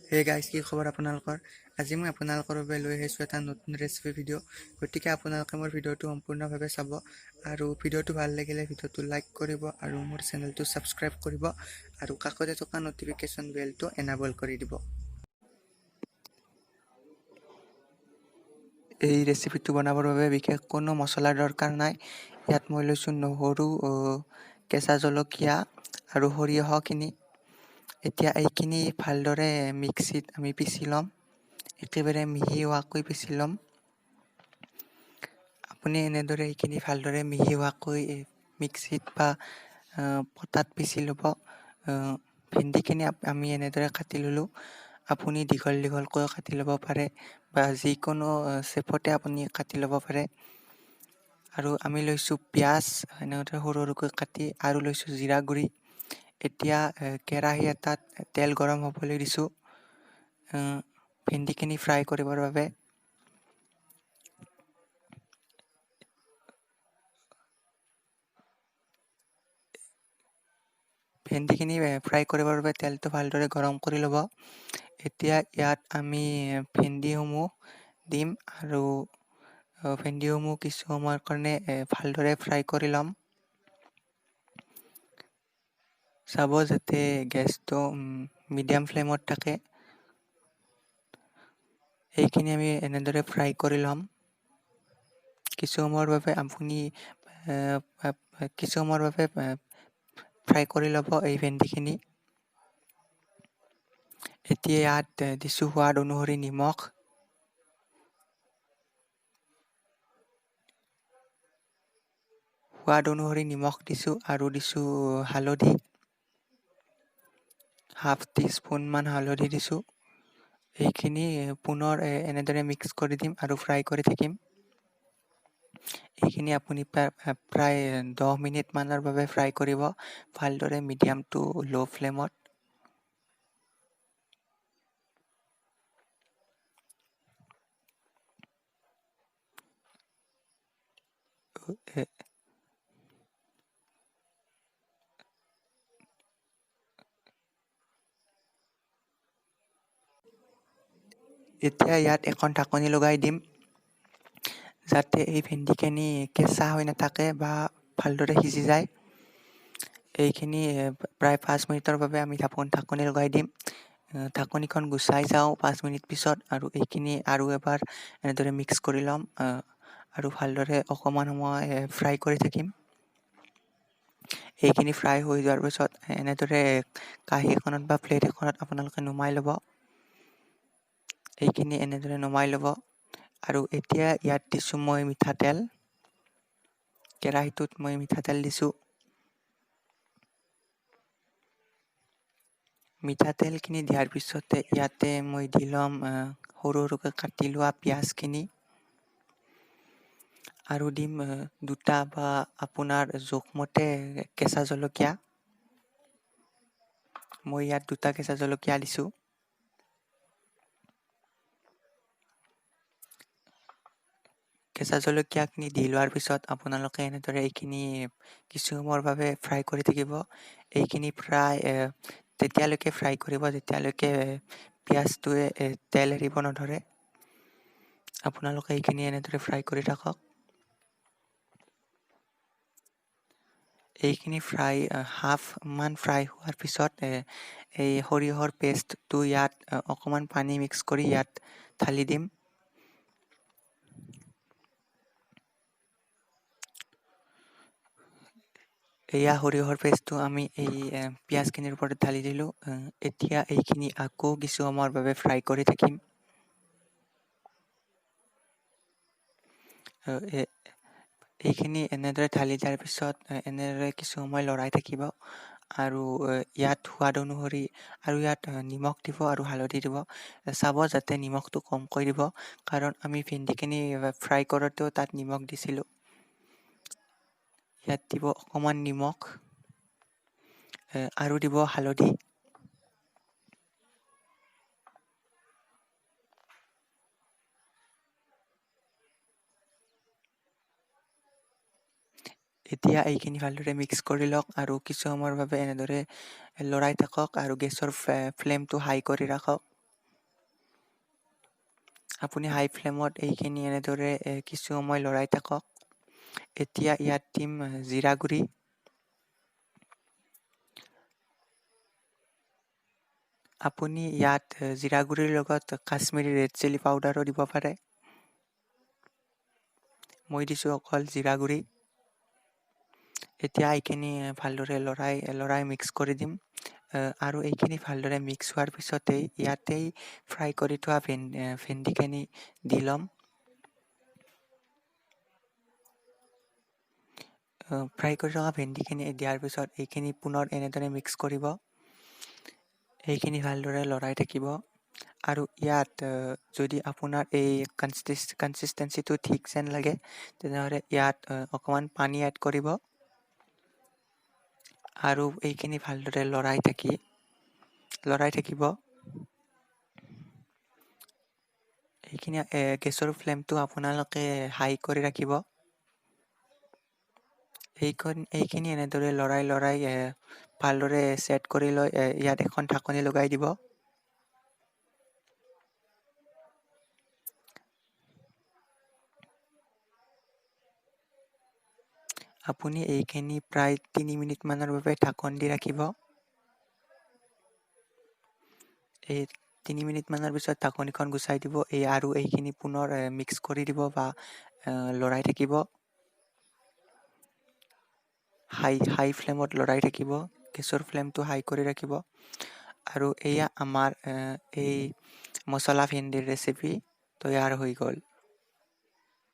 Hey guys, কি খবৰ আপোনালোকৰ? আজি মই আপোনালোকৰ বাবে লৈ আহিছোঁ এটা নতুন ৰেচিপি ভিডিঅ'। গতিকে আপোনালোকে মোৰ ভিডিঅ'টো সম্পূৰ্ণভাৱে চাব আৰু ভিডিঅ'টো ভাল লাগিলে ভিডিঅ'টো লাইক কৰিব আৰু মোৰ চেনেলটো ছাবস্ক্ৰাইব কৰিব আৰু কাষতে থকা ন'টিফিকেশ্যন বেলটো এনাবল কৰি দিব। এই ৰেচিপিটো বনাবৰ বাবে বিশেষ কোনো মছলাৰ দৰকাৰ নাই। ইয়াত মই লৈছোঁ নহৰু, কেঁচা জলকীয়া আৰু সৰিয়হখিনি। এতিয়া এইখিনি ভালদৰে মিক্সিত আমি পিচি ল'ম, একেবাৰে মিহি হোৱাকৈ পিচি ল'ম। আপুনি এনেদৰে এইখিনি ভালদৰে মিহি হোৱাকৈ মিক্সিত বা পটাত পিচি ল'ব। ভেন্দিখিনি আমি এনেদৰে কাটি ল'লোঁ। আপুনি দীঘল দীঘলকৈ কাটি ল'ব পাৰে বা যিকোনো শ্বেপতে আপুনি কাটি ল'ব পাৰে। আৰু আমি লৈছোঁ পিঁয়াজ, এনেদৰে সৰু সৰুকৈ কাটি, আৰু লৈছোঁ জিৰা গুড়ি। এতিয়া কেৰাহী এটাত তেল গৰম হ'বলৈ দিছোঁ ভেন্দিখিনি ফ্ৰাই কৰিবৰ বাবে। ভেন্দিখিনি ফ্ৰাই কৰিবৰ বাবে তেলটো ভালদৰে গৰম কৰি ল'ব। এতিয়া ইয়াত আমি ভেন্দিসমূহ দিম আৰু ভেন্দিসমূহ কিছু সময়ৰ কাৰণে ভালদৰে ফ্ৰাই কৰি ল'ম। চাব যাতে গেছটো মিডিয়াম ফ্লেমত থাকে। এইখিনি আমি এনেদৰে ফ্ৰাই কৰি ল'ম। কিছু সময়ৰ বাবে ফ্ৰাই কৰি ল'ব এই ভেন্দিখিনি। এতিয়া ইয়াত দিছোঁ সোৱাদ অনুসৰি নিমখ, দিছোঁ আৰু দিছোঁ হালধি, হাফ টিস্পুনমান হালধি দিছোঁ। এইখিনি পুনৰ এনেদৰে মিক্স কৰি দিম আৰু ফ্ৰাই কৰি থাকিম। এইখিনি আপুনি প্ৰায় 10 মিনিটমানৰ বাবে ফ্ৰাই কৰিব, ভালদৰে মিডিয়াম টু ল' ফ্লেমত। এতিয়া ইয়াত এখন ঢাকনি লগাই দিম, যাতে এই ভেন্দিখিনি কেঁচা হৈ নাথাকে বা ভালদৰে সিজি যায়। এইখিনি প্ৰায় 5 মিনিটৰ বাবে আমি ঢাকনি লগাই দিম। ঢাকনিখন গুচাই যাওঁ 5 মিনিট পিছত, আৰু এইখিনি আৰু এবাৰ এনেদৰে মিক্স কৰি ল'ম আৰু ভালদৰে অকণমান সময় ফ্ৰাই কৰি থাকিম। এইখিনি ফ্ৰাই হৈ যোৱাৰ পিছত এনেদৰে কাঁহী এখনত বা প্লেট এখনত আপোনালোকে নুমাই ল'ব। এইখিনি এনেদৰে নমাই ল'ব। আৰু এতিয়া ইয়াত দিছোঁ মই মিঠাতেল। কেৰাহীটোত মই মিঠাতেল দিছোঁ। মিঠাতেলখিনি দিয়াৰ পিছতে ইয়াতে মই দি ল'ম সৰু সৰুকৈ কাটি লোৱা পিঁয়াজখিনি, আৰু দিম 2টা বা আপোনাৰ জোখমতে কেঁচা জলকীয়া। মই ইয়াত 2টা কেঁচা জলকীয়া দিছোঁ। কেঁচা জলকীয়াখিনি দি লোৱাৰ পিছত আপোনালোকে এনেদৰে এইখিনি কিছু সময়ৰ বাবে ফ্ৰাই কৰি থাকিব। এইখিনি তেতিয়ালৈকে ফ্ৰাই কৰিব যেতিয়ালৈকে পিঁয়াজটোৱে তেল এৰিব নধৰে। আপোনালোকে এইখিনি এনেদৰে ফ্ৰাই কৰি থাকক। এইখিনি হাফ মান ফ্ৰাই হোৱাৰ পিছত এই সৰিয়হৰ পেষ্টটো ইয়াত অকণমান পানী মিক্স কৰি ইয়াত ঢালি দিম। এয়া সৰিয়হৰ পেষ্টটো আমি এই পিঁয়াজখিনিৰ ওপৰত ঢালি দিলোঁ। এতিয়া এইখিনি আকৌ কিছু সময়ৰ বাবে ফ্ৰাই কৰি থাকিম। এইখিনি এনেদৰে ঢালি দিয়াৰ পিছত এনেদৰে কিছু সময় লৰাই থাকিব, আৰু ইয়াত সোৱাদ অনুসৰি আৰু ইয়াত নিমখ দিব আৰু হালধি দিব। চাব যাতে নিমখটো কমকৈ দিব, কাৰণ আমি ভেন্দিখিনি ফ্ৰাই কৰোঁতেও তাত নিমখ দিছিলোঁ। ইয়াত দিব অকণমান নিমখ আৰু দিব হালধি। এতিয়া এইখিনি ভালদৰে মিক্স কৰি লওক আৰু কিছু সময়ৰ বাবে এনেদৰে লৰাই থাকক আৰু গেছৰ ফ্লেমটো হাই কৰি ৰাখক। আপুনি হাই ফ্লেমত এইখিনি এনেদৰে কিছু সময় লৰাই থাকক। এতিয়া ইয়াত দিম জিৰা গুড়ি, আপুনি ইয়াত জিৰা গুড়িৰ লগত কাশ্মীৰী ৰেড চিলি পাউডাৰো দিব পাৰে। মই দিছোঁ অকল জিৰা গুড়ি। এতিয়া এইখিনি ভালদৰে লৰাই মিক্স কৰি দিম। আৰু এইখিনি ভালদৰে মিক্স হোৱাৰ পিছতেই ইয়াতেই ফ্ৰাই কৰি থোৱা ভেন্দিখিনি দি ল'ম। ফ্ৰাই কৰি থকা ভেন্দিখিনি দিয়াৰ পিছত এইখিনি পুনৰ এনেদৰে মিক্স কৰিব। এইখিনি ভালদৰে লৰাই থাকিব। আৰু ইয়াত যদি আপোনাৰ এই কনচিষ্টেঞ্চিটো ঠিক যেন লাগে, তেনেহ'লে ইয়াত অকণমান পানী এড কৰিব। আৰু এইখিনি ভালদৰে লৰাই থাকিব। এইখিনি গেছৰ ফ্লেমটো আপোনালোকে হাই কৰি ৰাখিব। এইখিনি এনেদৰে লৰাই ভালদৰে ছেট কৰি লৈ ইয়াত এখন ঢাকনি লগাই দিব। আপুনি এইখিনি প্ৰায় 3 মিনিটমানৰ বাবে ঢাকন দি ৰাখিব। এই 3 মিনিটমানৰ পিছত ঢাকনিখন গুচাই দিব। আৰু এইখিনি পুনৰ মিক্স কৰি দিব বা লৰাই থাকিব। হাই ফ্লেমত লৰাই থাকিব। গেছৰ ফ্লেমটো হাই কৰি ৰাখিব। আৰু এয়া আমাৰ এই মছলা ভেন্দিৰ ৰেচিপি তৈয়াৰ হৈ গ'ল।